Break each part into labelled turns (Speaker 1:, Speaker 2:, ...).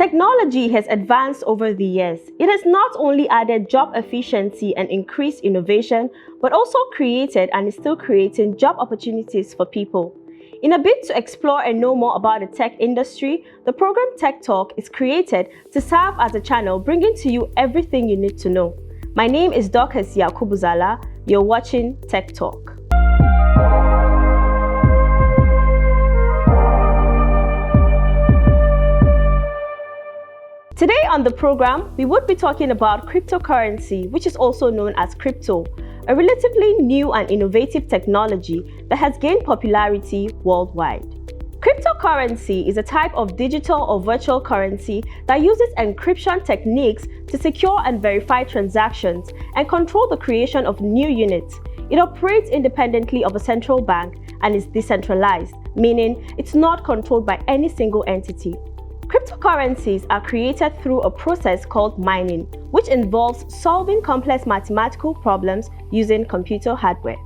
Speaker 1: Technology has advanced over the years. It has not only added job efficiency and increased innovation, but also created and is still creating job opportunities for people. In a bid to explore and know more about the tech industry, the program Tech Talk is created to serve as a channel bringing to you everything you need to know. My name is Dorcas Yakubuzala. You're watching Tech Talk. Today on the program, we would be talking about cryptocurrency, which is also known as crypto, a relatively new and innovative technology that has gained popularity worldwide. Cryptocurrency is a type of digital or virtual currency that uses encryption techniques to secure and verify transactions and control the creation of new units. It operates independently of a central bank and is decentralized, meaning it's not controlled by any single entity. Cryptocurrencies are created through a process called mining, which involves solving complex mathematical problems using computer hardware.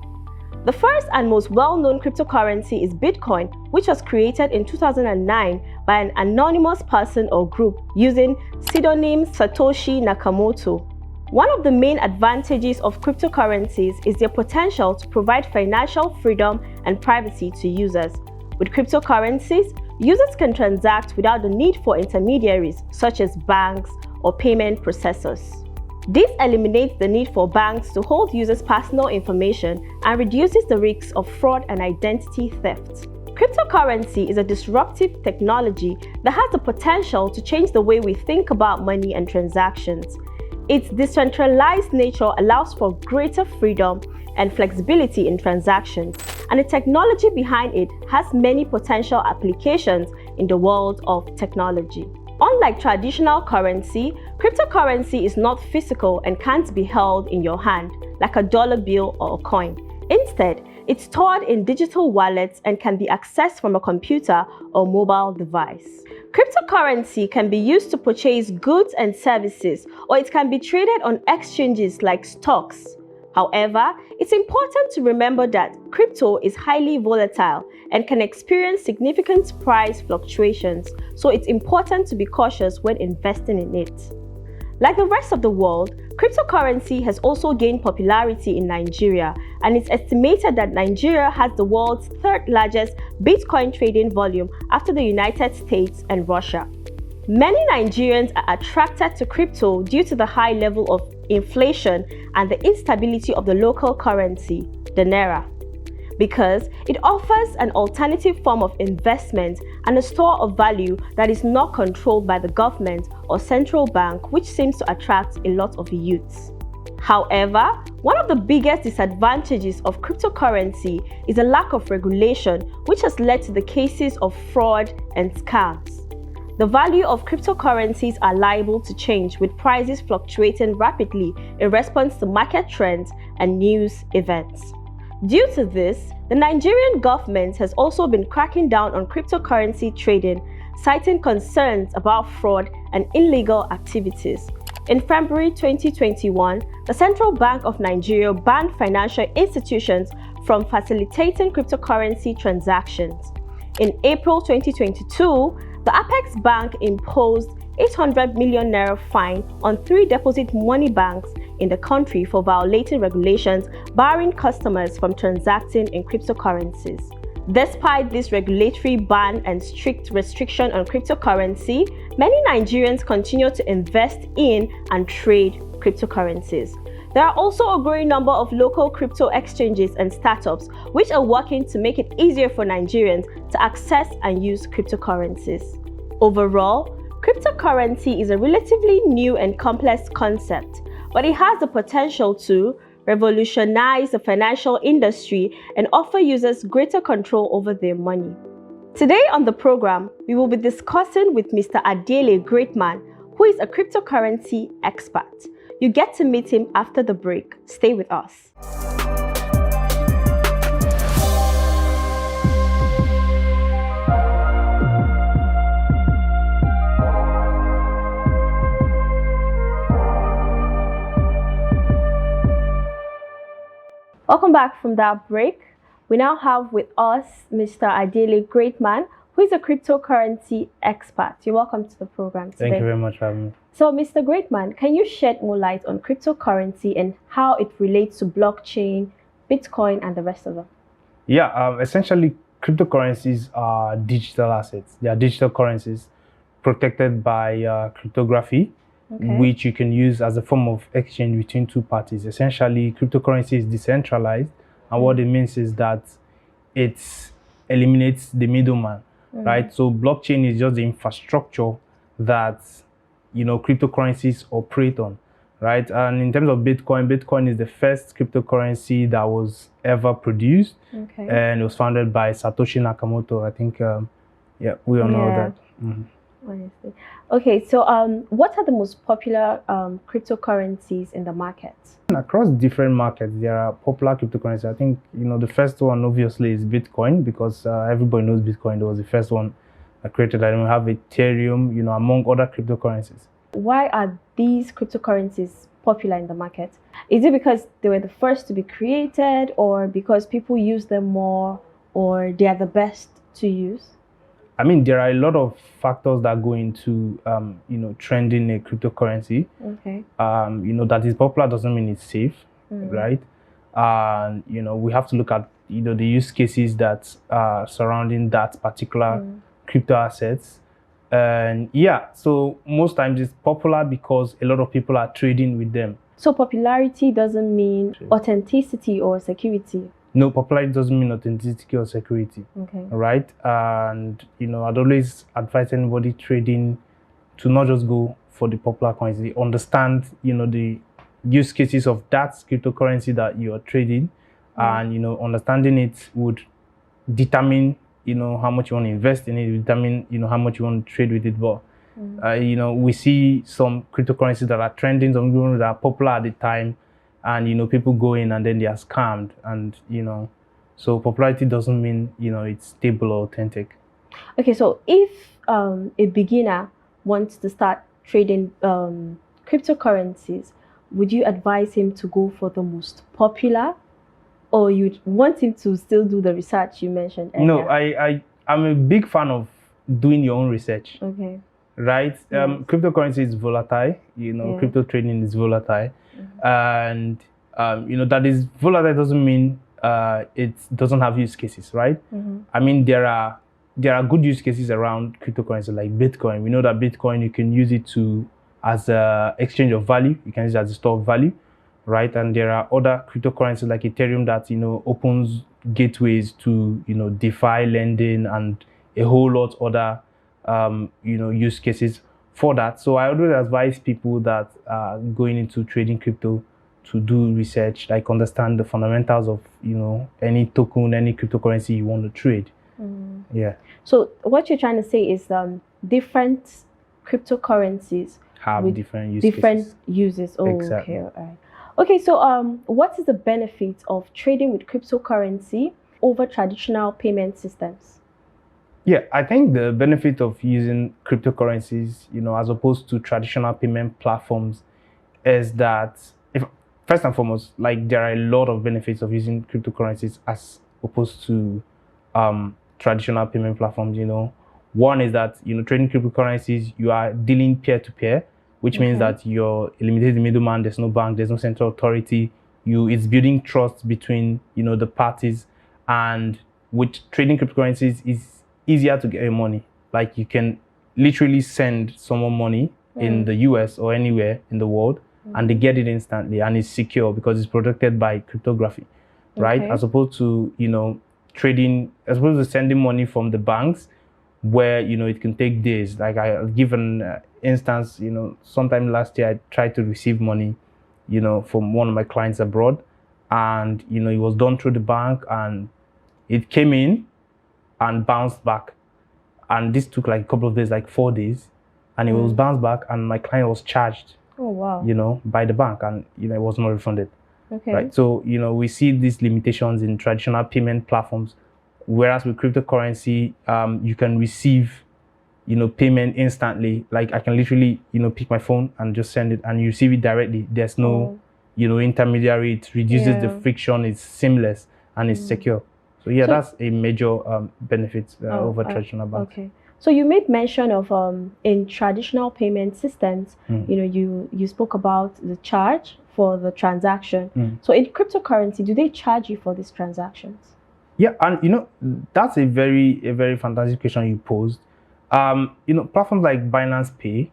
Speaker 1: The first and most well-known cryptocurrency is Bitcoin, which was created in 2009 by an anonymous person or group using pseudonym Satoshi Nakamoto. One of the main advantages of cryptocurrencies is their potential to provide financial freedom and privacy to users. With cryptocurrencies, users can transact without the need for intermediaries such as banks or payment processors. This eliminates the need for banks to hold users' personal information and reduces the risks of fraud and identity theft. Cryptocurrency is a disruptive technology that has the potential to change the way we think about money and transactions. Its decentralized nature allows for greater freedom and flexibility in transactions, and the technology behind it has many potential applications in the world of technology. Unlike traditional currency, cryptocurrency is not physical and can't be held in your hand like a dollar bill or a coin. Instead, it's stored in digital wallets and can be accessed from a computer or mobile device. Cryptocurrency can be used to purchase goods and services, or it can be traded on exchanges like stocks. However, it's important to remember that crypto is highly volatile and can experience significant price fluctuations, so it's important to be cautious when investing in it. Like the rest of the world, cryptocurrency has also gained popularity in Nigeria, and it's estimated that Nigeria has the world's third largest Bitcoin trading volume after the United States and Russia. Many Nigerians are attracted to crypto due to the high level of inflation and the instability of the local currency, the Naira, because it offers an alternative form of investment and a store of value that is not controlled by the government or central bank, which seems to attract a lot of youths. However, one of the biggest disadvantages of cryptocurrency is a lack of regulation, which has led to the cases of fraud and scams. The value of cryptocurrencies are liable to change, with prices fluctuating rapidly in response to market trends and news events. Due to this, the Nigerian government has also been cracking down on cryptocurrency trading, citing concerns about fraud and illegal activities. In February 2021, the Central Bank of Nigeria banned financial institutions from facilitating cryptocurrency transactions. In April 2022, the Apex Bank imposed 800 million naira fine on 3 deposit money banks in the country for violating regulations barring customers from transacting in cryptocurrencies. Despite this regulatory ban and strict restriction on cryptocurrency, many Nigerians continue to invest in and trade cryptocurrencies. There are also a growing number of local crypto exchanges and startups which are working to make it easier for Nigerians to access and use cryptocurrencies. Overall, cryptocurrency is a relatively new and complex concept, but it has the potential to revolutionize the financial industry and offer users greater control over their money. Today on the program, we will be discussing with Mr. Adiele Greatman, who is a cryptocurrency expert. You get to meet him after the break. Stay with us. Welcome back from that break. We now have with us Mr. Adiele Greatman, who is a cryptocurrency expert. You're welcome to the program today.
Speaker 2: Thank you very much for having me.
Speaker 1: So, Mr. Greatman, can you shed more light on cryptocurrency and how it relates to blockchain, Bitcoin, and the rest of them?
Speaker 2: Yeah, essentially, cryptocurrencies are digital assets. They are digital currencies protected by cryptography, which you can use as a form of exchange between two parties. Essentially, cryptocurrency is decentralized, and what it means is that it eliminates the middleman, right? So blockchain is just the infrastructure that cryptocurrencies operate on, right? And in terms of Bitcoin is the first cryptocurrency that was ever produced, and it was founded by Satoshi Nakamoto. I think, we all know that.
Speaker 1: Honestly. Okay, so what are the most popular cryptocurrencies in the market?
Speaker 2: Across different markets, there are popular cryptocurrencies. I think the first one obviously is Bitcoin, because everybody knows Bitcoin. It was the first one created. And we have Ethereum, among other cryptocurrencies.
Speaker 1: Why are these cryptocurrencies popular in the market? Is it because they were the first to be created, or because people use them more, or they are the best to use?
Speaker 2: I mean, there are a lot of factors that go into, trending a cryptocurrency. That is popular doesn't mean it's safe, right? And, we have to look at, the use cases that are surrounding that particular crypto assets. And so most times it's popular because a lot of people are trading with them.
Speaker 1: So popularity doesn't mean authenticity or security?
Speaker 2: No, popularity doesn't mean authenticity or security. Right? And, I'd always advise anybody trading to not just go for the popular coins. They understand, the use cases of that cryptocurrency that you're trading, and, understanding it would determine, how much you want to invest in it, determine, how much you want to trade with it. But, we see some cryptocurrencies that are trending, some that are popular at the time, and people go in and then they are scammed, and so popularity doesn't mean it's stable or authentic.
Speaker 1: Okay, so if a beginner wants to start trading cryptocurrencies, would you advise him to go for the most popular, or you'd want him to still do the research you mentioned earlier?
Speaker 2: No, I'm a big fan of doing your own research. Right? Cryptocurrency is volatile. Crypto trading is volatile. And that is volatile doesn't mean it doesn't have use cases, right? I mean, there are good use cases around cryptocurrency like Bitcoin. We know that Bitcoin, you can use it as a exchange of value. You can use it as a store of value, right? And there are other cryptocurrencies like Ethereum that opens gateways to DeFi lending and a whole lot other use cases for that. So I always advise people that are going into trading crypto to do research, like understand the fundamentals of any token, any cryptocurrency you want to trade.
Speaker 1: So what you're trying to say is different cryptocurrencies
Speaker 2: have different
Speaker 1: uses. Oh,
Speaker 2: exactly.
Speaker 1: Okay, all right. Okay, so what is the benefit of trading with cryptocurrency over traditional payment systems?
Speaker 2: Yeah, I think the benefit of using cryptocurrencies, as opposed to traditional payment platforms, is that first and foremost, like, there are a lot of benefits of using cryptocurrencies as opposed to traditional payment platforms. One is that trading cryptocurrencies, you are dealing peer to peer, which means that you're eliminating the middleman. There's no bank, there's no central authority. It's building trust between the parties, and with trading cryptocurrencies is easier to get your money. Like, you can literally send someone money in the US or anywhere in the world, and they get it instantly, and it's secure because it's protected by cryptography, right? As opposed to sending money from the banks, where it can take days. Like, I'll give an instance. Sometime last year I tried to receive money from one of my clients abroad, and it was done through the bank, and it came in and bounced back, and this took like a couple of days, like 4 days, and it was bounced back, and my client was charged by the bank, and it was not refunded. Right? So we see these limitations in traditional payment platforms, whereas with cryptocurrency, you can receive payment instantly. Like, I can literally pick my phone and just send it, and you receive it directly. There's no intermediary. It reduces the friction. It's seamless, and it's secure. So yeah, that's a major benefit over traditional banks.
Speaker 1: Okay. So you made mention of in traditional payment systems, you spoke about the charge for the transaction. So in cryptocurrency, do they charge you for these transactions?
Speaker 2: Yeah, and that's a very fantastic question you posed. Platforms like Binance Pay,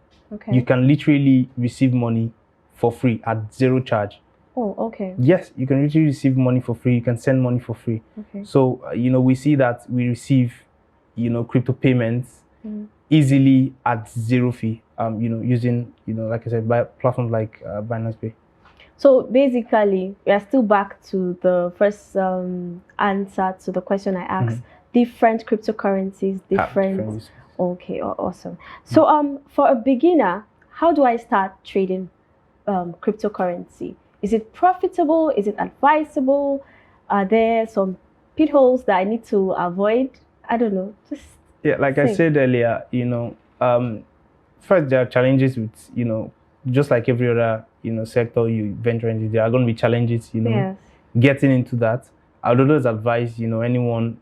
Speaker 2: you can literally receive money for free at zero charge.
Speaker 1: Oh, okay.
Speaker 2: Yes, you can literally receive money for free. You can send money for free.
Speaker 1: Okay.
Speaker 2: So we see that we receive crypto payments easily at zero fee. Using like I said, by platforms like Binance Pay.
Speaker 1: So basically, we are still back to the first answer to the question I asked. Different cryptocurrencies, different. Okay, awesome. So for a beginner, how do I start trading cryptocurrency? Is it profitable? Is it advisable? Are there some pitfalls that I need to avoid? I don't know. Just
Speaker 2: like I said earlier, first there are challenges with just like every other sector you venture into, there are going to be challenges getting into that. I would always advise anyone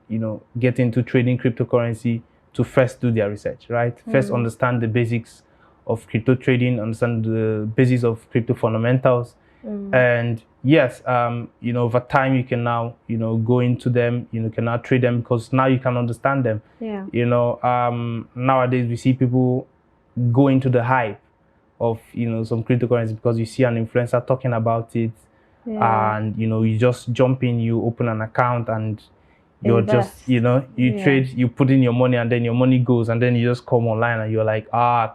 Speaker 2: getting into trading cryptocurrency to first do their research, right? First understand the basics of crypto trading, understand the basis of crypto fundamentals, and yes, over time you can now go into them, can now trade them because now you can understand them. Nowadays we see people go into the hype of some cryptocurrency because you see an influencer talking about it, and you just jump in, you open an account, and you're just trade, you put in your money, and then your money goes, and then you just come online and you're like,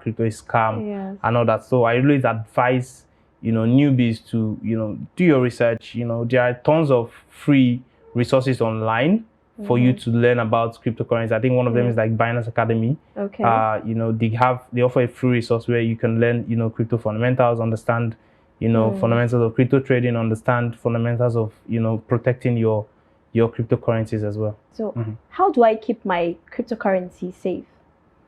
Speaker 2: crypto is scam and all that. So I always advise newbies to do your research. There are tons of free resources online for you to learn about cryptocurrency. I think one of them is like Binance Academy.
Speaker 1: Okay.
Speaker 2: They offer a free resource where you can learn crypto fundamentals, understand fundamentals of crypto trading, understand fundamentals of protecting your cryptocurrencies as well.
Speaker 1: So how do I keep my cryptocurrency safe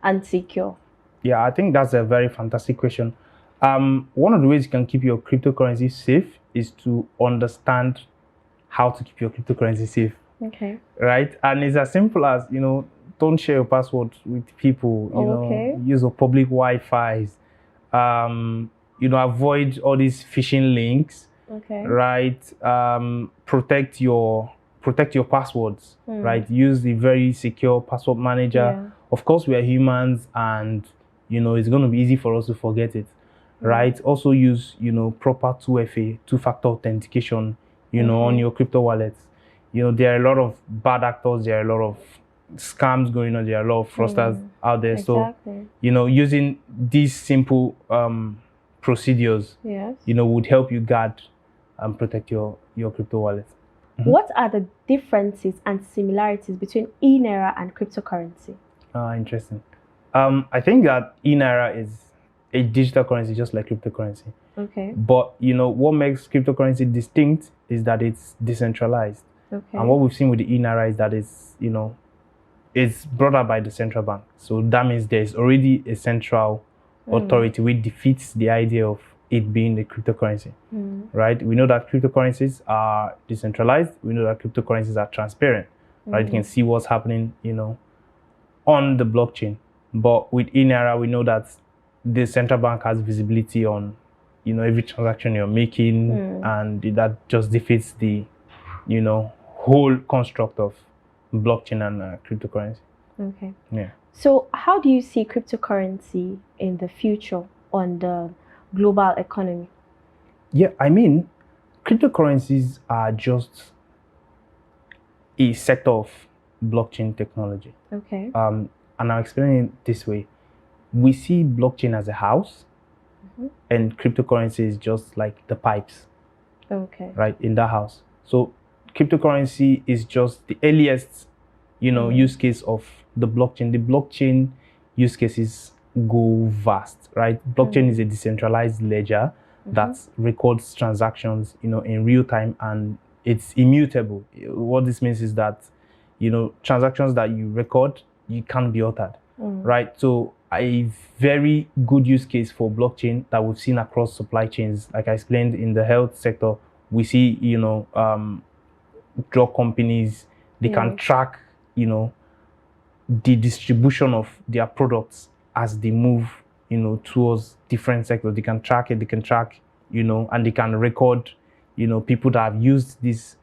Speaker 1: and secure?
Speaker 2: Yeah, I think that's a very fantastic question. One of the ways you can keep your cryptocurrency safe is to understand how to keep your cryptocurrency safe.
Speaker 1: Okay.
Speaker 2: Right? And it's as simple as, don't share your password with people, use a public Wi-Fi's, avoid all these phishing links.
Speaker 1: Okay.
Speaker 2: Right? Protect your passwords, right? Use the very secure password manager. Of course, we are humans, and it's going to be easy for us to forget it, right? Also use proper 2FA, two-factor authentication, on your crypto wallets. There are a lot of bad actors, there are a lot of scams going on, there are a lot of fraudsters out there.
Speaker 1: Exactly.
Speaker 2: So using these simple procedures would help you guard and protect your crypto wallet.
Speaker 1: What are the differences and similarities between eNaira and cryptocurrency?
Speaker 2: Interesting. I think that eNaira is a digital currency just like cryptocurrency.
Speaker 1: Okay.
Speaker 2: But what makes cryptocurrency distinct is that it's decentralized.
Speaker 1: Okay.
Speaker 2: And what we've seen with the eNaira is that it's brought up by the central bank. So that means there's already a central authority which defeats the idea of it being a cryptocurrency, right? We know that cryptocurrencies are decentralized. We know that cryptocurrencies are transparent, right? You can see what's happening, on the blockchain. But with eNaira, we know that the central bank has visibility on, every transaction you're making, and that just defeats the, whole construct of blockchain and cryptocurrency.
Speaker 1: Okay.
Speaker 2: Yeah.
Speaker 1: So how do you see cryptocurrency in the future on the global economy?
Speaker 2: Yeah, I mean, cryptocurrencies are just a sector of blockchain technology.
Speaker 1: Okay.
Speaker 2: And I'll explain it this way. We see blockchain as a house, and cryptocurrency is just like the pipes.
Speaker 1: Okay.
Speaker 2: Right, in that house. So cryptocurrency is just the earliest, use case of the blockchain. The blockchain use cases go vast, right? Blockchain is a decentralized ledger that records transactions, in real time, and it's immutable. What this means is that, transactions that you record, you can't be altered, right? So a very good use case for blockchain that we've seen across supply chains, like I explained in the health sector, we see, drug companies They can track, you know, the distribution of their products as they move, you know, towards different sectors. They can track it, they can track, you know, and they can record, you know, people that have used these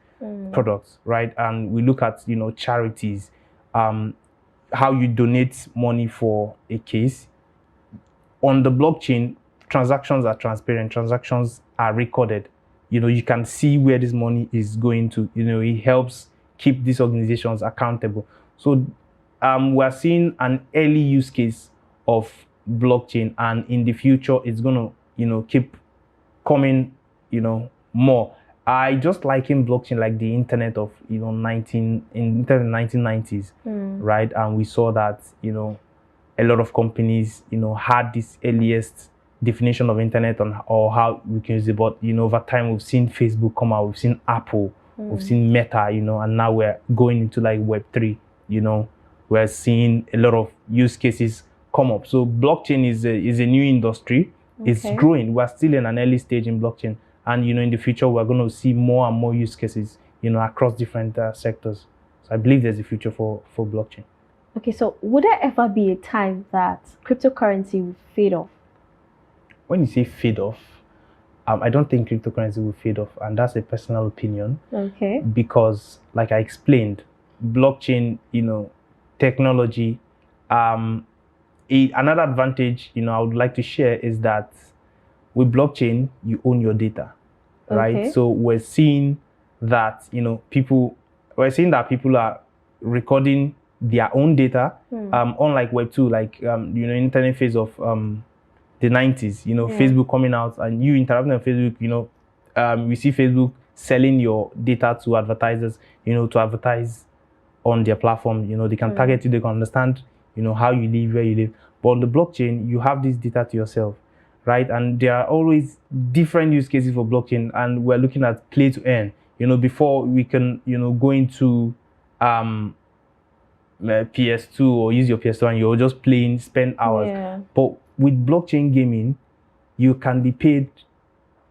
Speaker 2: products, right? And we look at, you know, charities, how you donate money for a case. On the blockchain, transactions are transparent, transactions are recorded. You know, you can see where this money is going to. You know, it helps keep these organizations accountable. So we're seeing an early use case of blockchain, and in the future it's going to, you know, keep coming, you know, more. I just liken blockchain like the internet of, you know, 1990s, right? And we saw that, you know, a lot of companies, you know, had this earliest definition of internet on or how we can use it. But, you know, over time we've seen Facebook come out, we've seen Apple, we've seen Meta, you know, and now we're going into like Web3, you know, we're seeing a lot of use cases come up. So blockchain is a new industry. It's growing. We're still in an early stage in blockchain. And, you know, in the future, we're going to see more and more use cases, you know, across different sectors. So I believe there's a future for blockchain.
Speaker 1: Okay, so would there ever be a time that cryptocurrency will fade off?
Speaker 2: When you say fade off, I don't think cryptocurrency will fade off. And that's a personal opinion.
Speaker 1: Okay.
Speaker 2: Because, like I explained, blockchain, you know, technology, another advantage, you know, I would like to share is that with blockchain, you own your data, right? So we're seeing that, you know, people are recording their own data, unlike Web2, like, you know, internet phase of the 90s, you know, Facebook coming out and you interacting on Facebook, you know, we see Facebook selling your data to advertisers, you know, to advertise on their platform. You know, they can target you, they can understand, you know, how you live, where you live. But on the blockchain, you have this data to yourself, right? And there are always different use cases for blockchain, and we're looking at play to earn. You know, before we can, you know, go into PS2 or use your PS2 and you're just playing, spend hours. But with blockchain gaming, you can be paid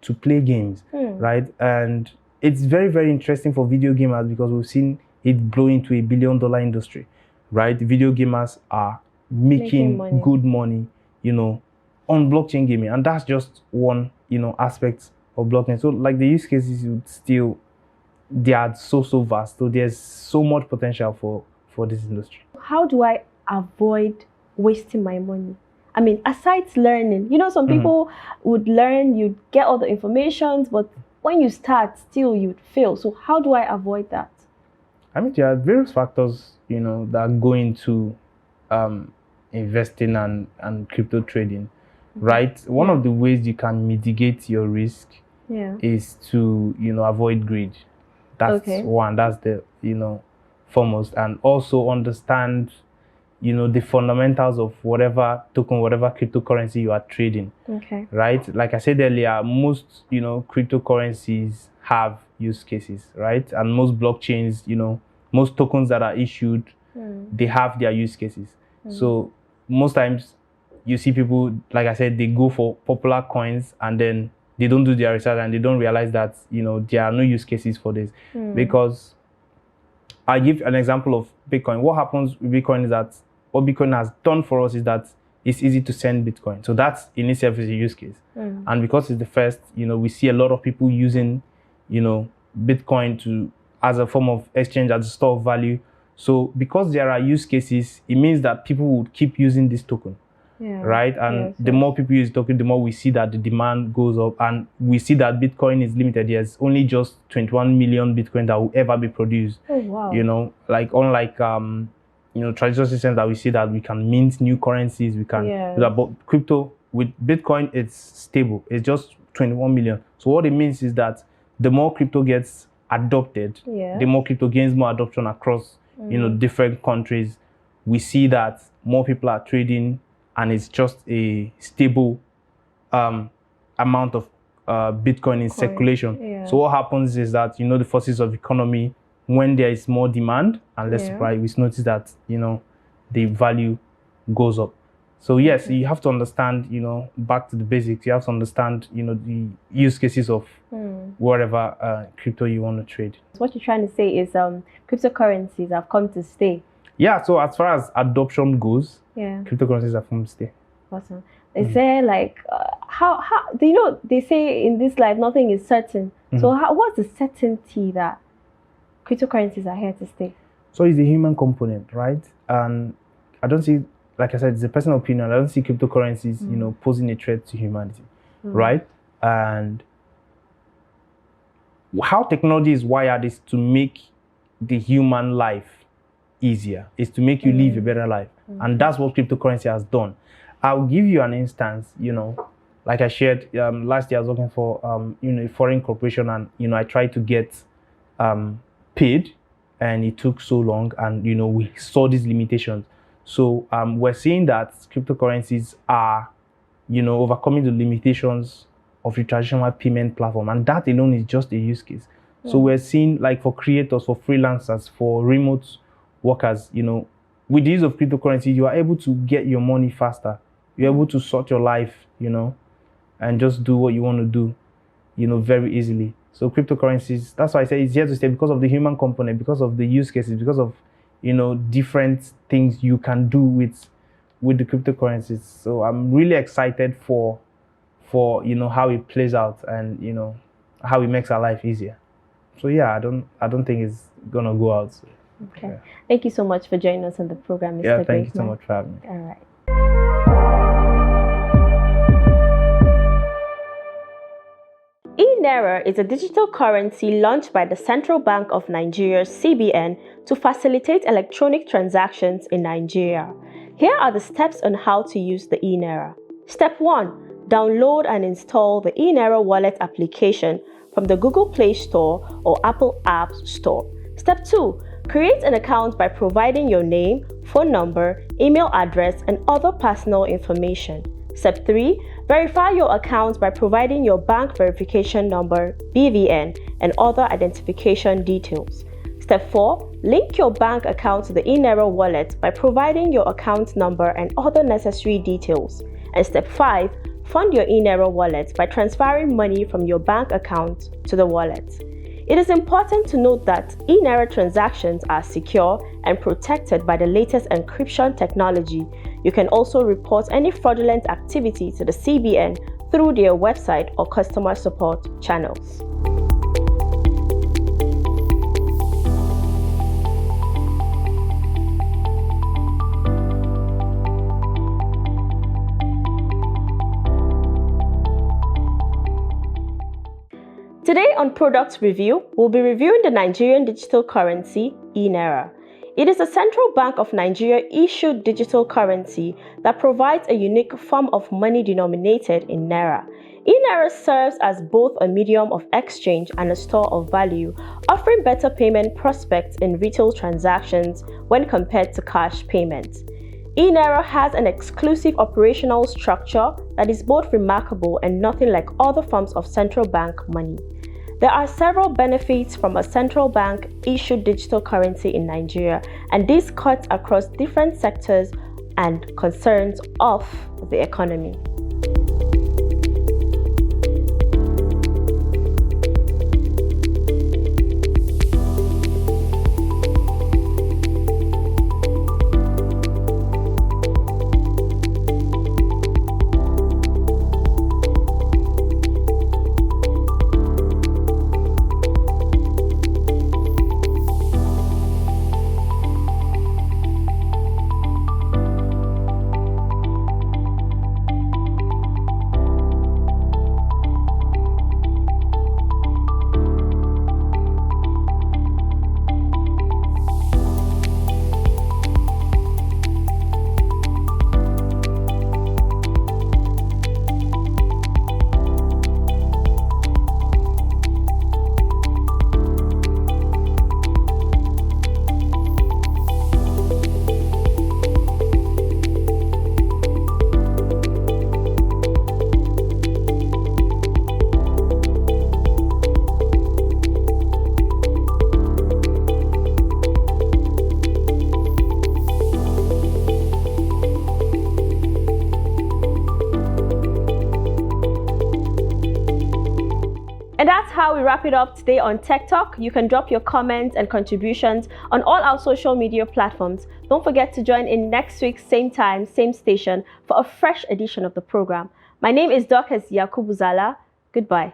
Speaker 2: to play games, right? And it's very, very interesting for video gamers because we've seen it grow into $1 billion industry, right? Video gamers are making good money, you know, on blockchain gaming, and that's just one, you know, aspect of blockchain. So like the use cases would still, they are so vast. So there's so much potential for this industry.
Speaker 1: How do I avoid wasting my money? I mean, aside learning, you know, some people would learn, you'd get all the information, but when you start, still you'd fail. So how do I avoid that?
Speaker 2: I mean, there are various factors, you know, that go into investing and crypto trading, right? One of the ways you can mitigate your risk is to, you know, avoid greed. That's one. That's the, you know, foremost, and also understand, you know, the fundamentals of whatever token, whatever cryptocurrency you are trading. Right? Like I said earlier, most, you know, cryptocurrencies have use cases, right? And most blockchains, you know, most tokens that are issued, they have their use cases. So most times you see people, like I said, they go for popular coins and then they don't do their research and they don't realize that, you know, there are no use cases for this. Because I give an example of Bitcoin. What happens with Bitcoin is that what Bitcoin has done for us is that it's easy to send Bitcoin. So that's in itself is a use case. And because it's the first, you know, we see a lot of people using, you know, Bitcoin as a form of exchange, as a store of value. So because there are use cases, it means that people would keep using this token. Right? And the more people use token, the more we see that the demand goes up, and we see that Bitcoin is limited. There's only just 21 million Bitcoin that will ever be produced. You know, like unlike you know, traditional systems that we see that we can mint new currencies, we can but crypto with Bitcoin, it's stable. It's just 21 million. So what it means is that the more crypto gets adopted, the more crypto gains more adoption across you know, different countries. We see that more people are trading, and it's just a stable amount of Bitcoin in circulation. So what happens is that, you know, the forces of economy, when there is more demand and less supply, we notice that, you know, the value goes up. So yes, you have to understand, back to the basics. You have to understand, the use cases of whatever crypto you want to trade.
Speaker 1: So what you're trying to say is cryptocurrencies have come to stay.
Speaker 2: Yeah. So as far as adoption goes, cryptocurrencies have come to stay.
Speaker 1: Awesome. Is there like how they say in this life nothing is certain. So what's the certainty that cryptocurrencies are here to stay?
Speaker 2: So it's the human component, right? And I don't see, like I said, it's a personal opinion. I don't see cryptocurrencies, posing a threat to humanity, right? And how technology is wired is to make the human life easier. Is to make you live a better life, and that's what cryptocurrency has done. I'll give you an instance. Like I shared last year, I was working for a foreign corporation, and I tried to get paid. And it took so long, and we saw these limitations. So we're seeing that cryptocurrencies are, overcoming the limitations of the traditional payment platform, and that alone is just a use case. So we're seeing, like, for creators, for freelancers, for remote workers, with the use of cryptocurrency, you are able to get your money faster. You're able to sort your life, and just do what you want to do, very easily. So cryptocurrencies, that's why I say it's here to stay, because of the human component, because of the use cases, because of, different things you can do with the cryptocurrencies. So I'm really excited for how it plays out, and how it makes our life easier. So yeah, I don't think it's gonna go out. So,
Speaker 1: okay. Yeah. Thank you so much for joining us on the program, Mr.
Speaker 2: Yeah, thank you so much for having me.
Speaker 1: All right. eNaira is a digital currency launched by the Central Bank of Nigeria, CBN, to facilitate electronic transactions in Nigeria. Here are the steps on how to use the eNaira. Step 1. Download and install the eNaira wallet application from the Google Play Store or Apple App Store. Step 2. Create an account by providing your name, phone number, email address, and other personal information. Step 3. Verify your account by providing your bank verification number, BVN, and other identification details. Step 4. Link your bank account to the eNaira wallet by providing your account number and other necessary details. And Step 5. Fund your eNaira wallet by transferring money from your bank account to the wallet. It is important to note that eNaira transactions are secure and protected by the latest encryption technology. You can also report any fraudulent activity to the CBN through their website or customer support channels. Today on Product Review, we'll be reviewing the Nigerian digital currency, eNaira. It is a Central Bank of Nigeria issued digital currency that provides a unique form of money denominated in Naira. eNaira serves as both a medium of exchange and a store of value, offering better payment prospects in retail transactions when compared to cash payments. eNaira has an exclusive operational structure that is both remarkable and nothing like other forms of central bank money. There are several benefits from a central bank issued digital currency in Nigeria, and this cuts across different sectors and concerns of the economy. how we wrap it up today on Tech Talk. You can drop your comments and contributions on all our social media platforms. Don't forget to join in next week, same time, same station, for a fresh edition of the program. My name is Dorcas Yakubu Zala. Goodbye.